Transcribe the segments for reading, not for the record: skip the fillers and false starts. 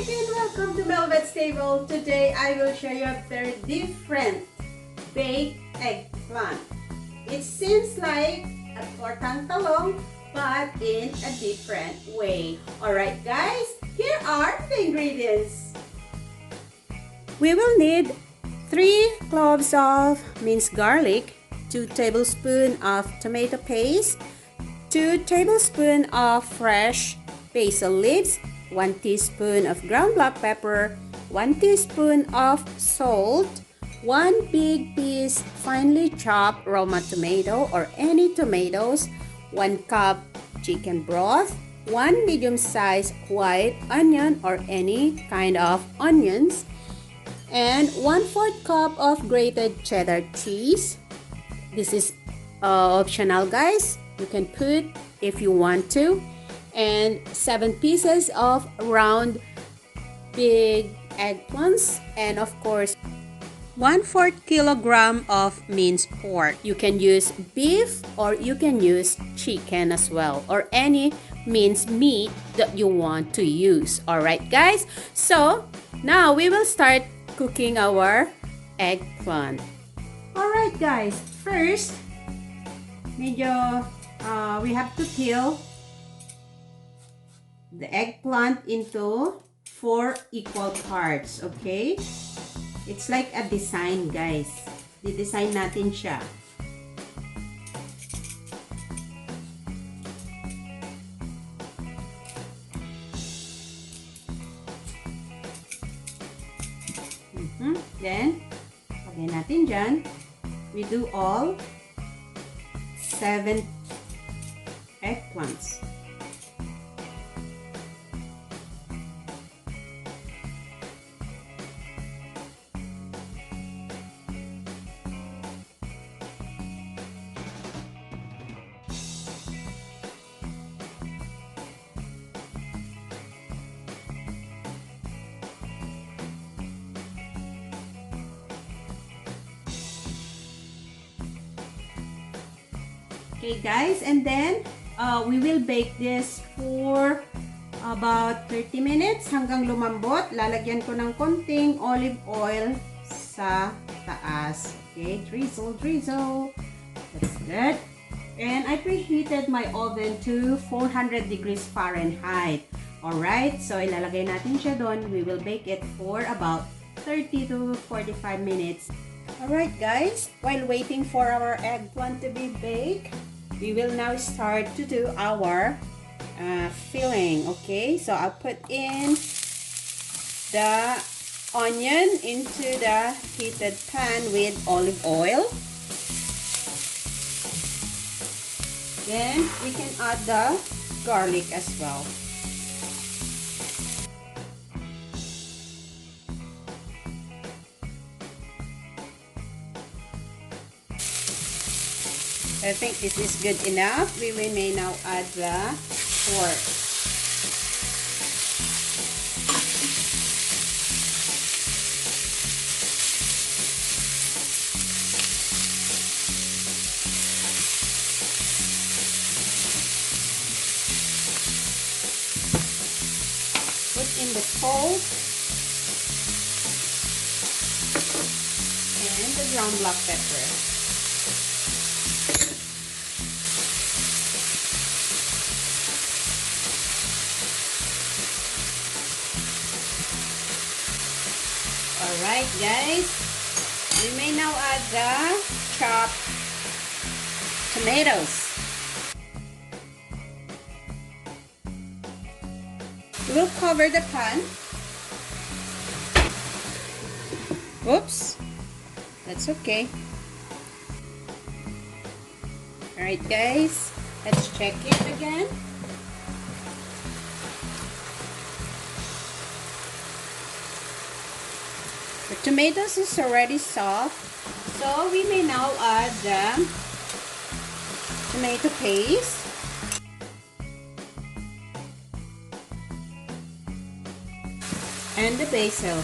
again, welcome to Mhelbeth's table. Today I will show you a very different baked eggplant. It seems like a tortang talong but in a different way. Alright guys, here are the ingredients. We will need 3 cloves of minced garlic, 2 tablespoons of tomato paste, 2 tablespoons of fresh basil leaves, 1 teaspoon of ground black pepper, 1 teaspoon of salt, 1 big piece finely chopped Roma tomato or any tomatoes, 1 cup chicken broth, 1 medium-sized white onion or any kind of onions, and 1/4 cup of grated cheddar cheese. This is optional guys, you can put if you want to. And 7 pieces of round big eggplants, and of course 1/4 kilogram of minced pork. You can use beef or you can use chicken as well, or any minced meat that you want to use. Alright guys, so now we will start cooking our eggplant. Alright guys, first we have to peel the eggplant into 4 equal parts, okay? It's like a design, guys. Di-design natin siya. Then, lagay natin dyan. We do all 7 eggplants. Okay guys, and then we will bake this for about 30 minutes hanggang lumambot. Lalagyan ko ng konting olive oil sa taas. Okay, drizzle, drizzle. That's good. And I preheated my oven to 400 degrees Fahrenheit. Alright, so ilalagay natin siya doon. We will bake it for about 30 to 45 minutes. Alright guys, while waiting for our eggplant to be baked, we will now start to do our filling. Okay, so I'll put in the onion into the heated pan with olive oil. Then we can add the garlic as well. I think this is good enough. We may now add the pork. Put in the salt and the ground black pepper. Alright guys, we may now add the chopped tomatoes. We will cover the pan. Oops, that's okay. Alright guys, let's check it again. The tomatoes is already soft, so we may now add the tomato paste. And the basil.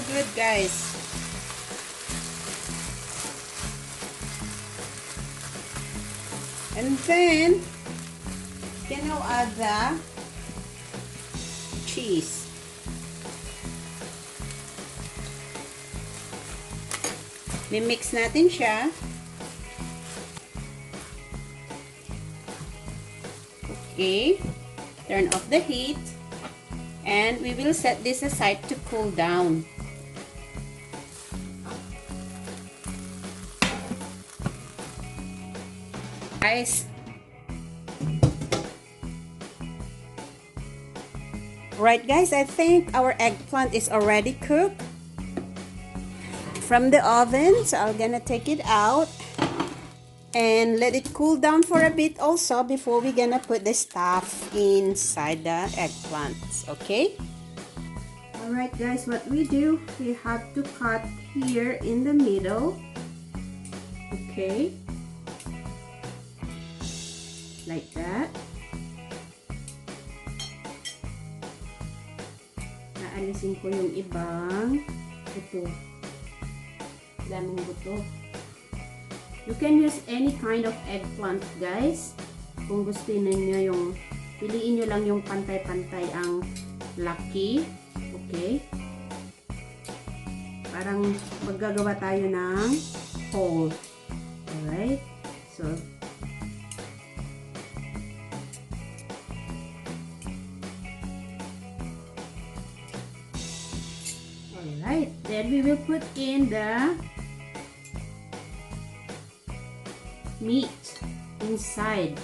good, guys. And then, you can now add the cheese. Mimix natin siya. Okay. Turn off the heat. And we will set this aside to cool down. Guys. Right, guys, I think our eggplant is already cooked from the oven. So I'm gonna take it out and let it cool down for a bit also before we're gonna put the stuff inside the eggplants. Okay? Alright, guys, what we do, we have to cut here in the middle. Okay? Like that. Naalisin ko yung ibang buto. Daming buto. You can use any kind of eggplant, guys. Kung gusto niyo yung, piliin nyo lang yung pantay-pantay ang laki. Okay? Parang maggagawa tayo ng hole. Alright? So, alright. Then we will put in the meat inside.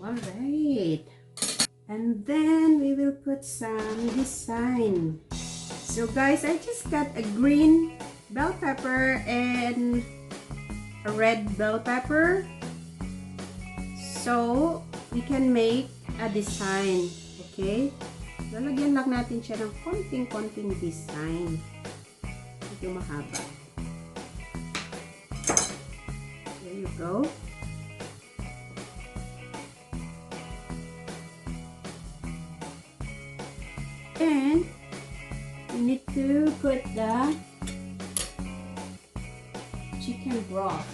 Alright, and then we will put some design. So guys, I just got a green bell pepper and a red bell pepper, so we can make a design. Okay, lalagyan lang natin siya ng konting design. Ito mahaba. There you go. And we need to put the chicken broth.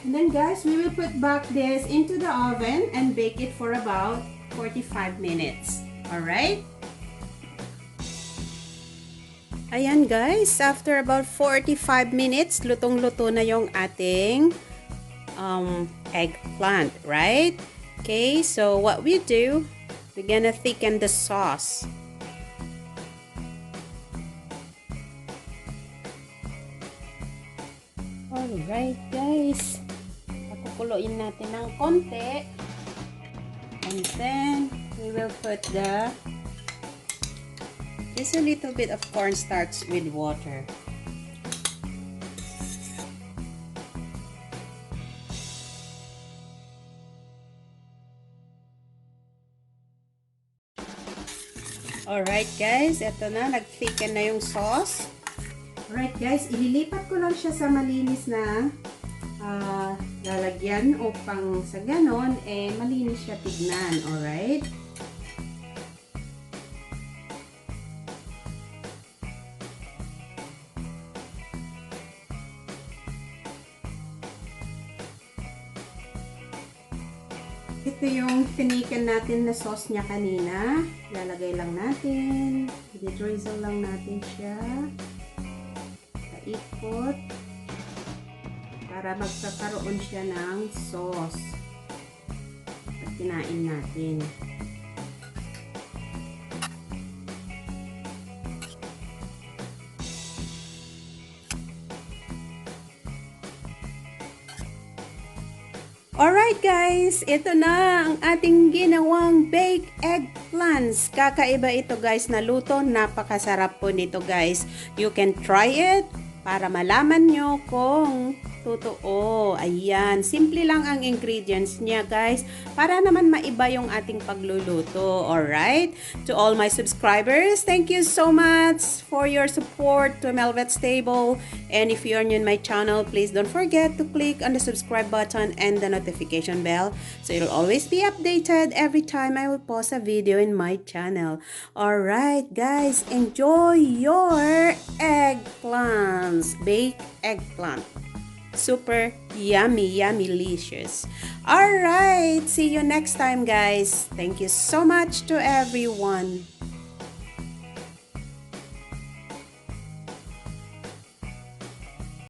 And then guys, we will put back this into the oven and bake it for about 45 minutes. Alright? Ayan guys, after about 45 minutes, lutong-luto na yung ating eggplant, right? Okay, so what we do, we're gonna thicken the sauce. Alright guys, pakukuloyin natin ng konti. And then, we will put just a little bit of cornstarch with water. Alright guys, eto na, nag-thicken na yung sauce. Alright guys, ililipat ko lang siya sa malinis na lalagyan upang sa ganon, malinis siya tignan. Alright? Ito yung tinikan natin na sauce niya kanina. Lalagay lang natin. I-drizzle lang natin siya. Paikot. Para magkakaroon siya ng sauce. At kinain natin. Alright guys, ito na ang ating ginawang baked eggplant. eggplants. Kakaiba ito guys na luto. Napakasarap po nito guys. You can try it para malaman nyo kung totoo. Ayan. Simple lang ang ingredients niya guys. Para naman maiba yung ating pagluluto. Alright? To all my subscribers, thank you so much for your support to Mhelbeth's Table. And if you're new in my channel, please don't forget to click on the subscribe button and the notification bell. So you'll always be updated every time I will post a video in my channel. Alright guys, enjoy your eggplants. Baked eggplant. Super yummy, delicious. Alright, see you next time guys. Thank you so much to everyone.